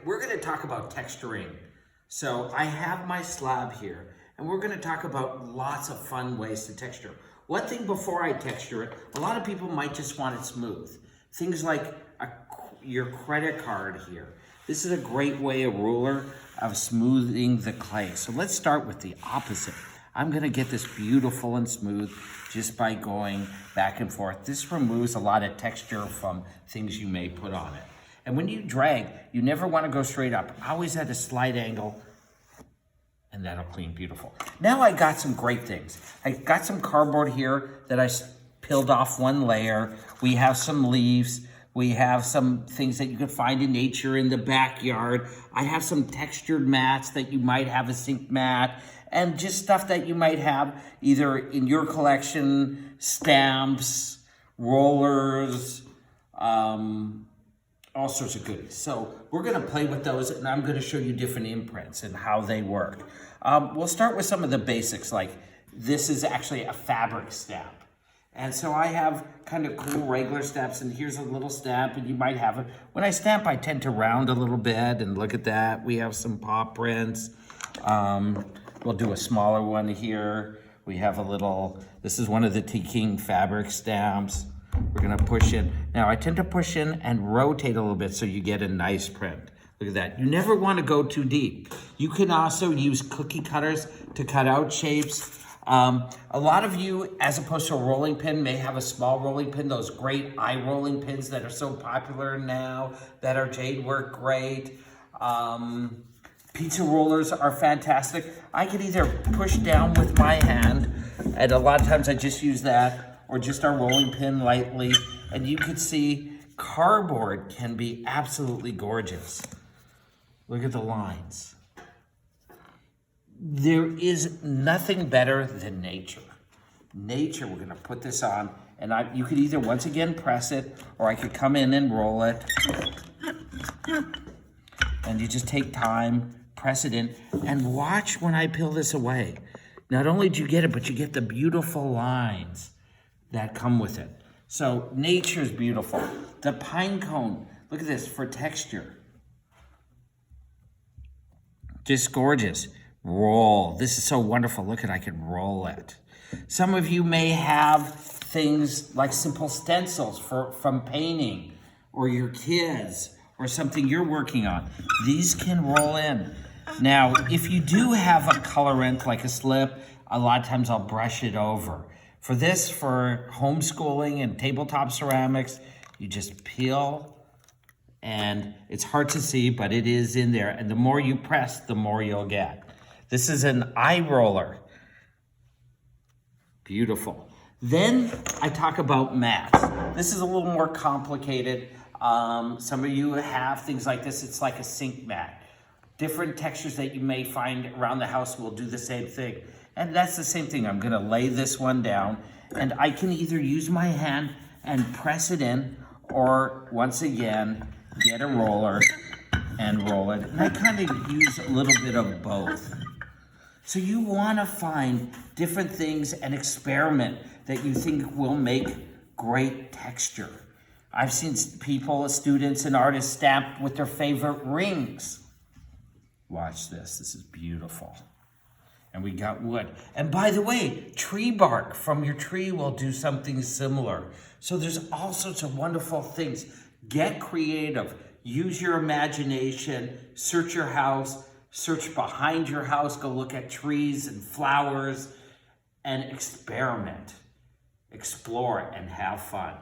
we're going to talk about texturing. So I have my slab here, and we're going to talk about lots of fun ways to texture. One thing before I texture it, a lot of people might just want it smooth. Things like your credit card here. This is a great way, a ruler, of smoothing the clay. So let's start with the opposite. I'm going to get this beautiful and smooth just by going back and forth. This removes a lot of texture from things you may put on it. And when you drag, you never want to go straight up. Always at a slight angle, and that'll clean beautiful. Now I got some great things. I got some cardboard here that I peeled off one layer. We have some leaves. We have some things that you could find in nature in the backyard. I have some textured mats that you might have, a sink mat, and just stuff that you might have either in your collection, stamps, rollers, all sorts of goodies. So we're gonna play with those, and I'm gonna show you different imprints and how they work. We'll start with some of the basics, like this is actually a fabric stamp. And so I have kind of cool regular stamps, and here's a little stamp, and you might have it. When I stamp, I tend to round a little bit, and look at that. We have some paw prints. We'll do a smaller one here. We have a little, this is one of the King fabric stamps. We're gonna push in. Now I tend to push in and rotate a little bit so you get a nice print. Look at that. You never wanna go too deep. You can also use cookie cutters to cut out shapes. A lot of you, as opposed to a rolling pin, may have a small rolling pin, those great eye rolling pins that are so popular now, that are jade work great. Pizza rollers are fantastic. I can either push down with my hand, and a lot of times I just use that, or just our rolling pin lightly, and you can see cardboard can be absolutely gorgeous. Look at the lines. There is nothing better than nature. Nature, we're gonna put this on, and you could either once again press it, or I could come in and roll it. And you just take time, press it in, and watch when I peel this away. Not only do you get it, but you get the beautiful lines that come with it. So nature's beautiful. The pine cone, look at this, for texture. Just gorgeous. Roll. This is so wonderful. Look at, I can roll it. Some of you may have things like simple stencils from painting, or your kids, or something you're working on. These can roll in. Now, if you do have a colorant like a slip, a lot of times I'll brush it over. For this, for homeschooling and tabletop ceramics, you just peel, and it's hard to see, but it is in there. And the more you press, the more you'll get. This is an eye roller. Beautiful. Then I talk about mats. This is a little more complicated. Some of you have things like this. It's like a sink mat. Different textures that you may find around the house will do the same thing. And that's the same thing. I'm gonna lay this one down, and I can either use my hand and press it in, or once again, get a roller and roll it. And I kind of use a little bit of both. So you wanna find different things and experiment that you think will make great texture. I've seen people, students and artists stamp with their favorite rings. Watch this, this is beautiful. And we got wood. And by the way, tree bark from your tree will do something similar. So there's all sorts of wonderful things. Get creative, use your imagination, search your house, search behind your house, go look at trees and flowers, and experiment, explore, and have fun.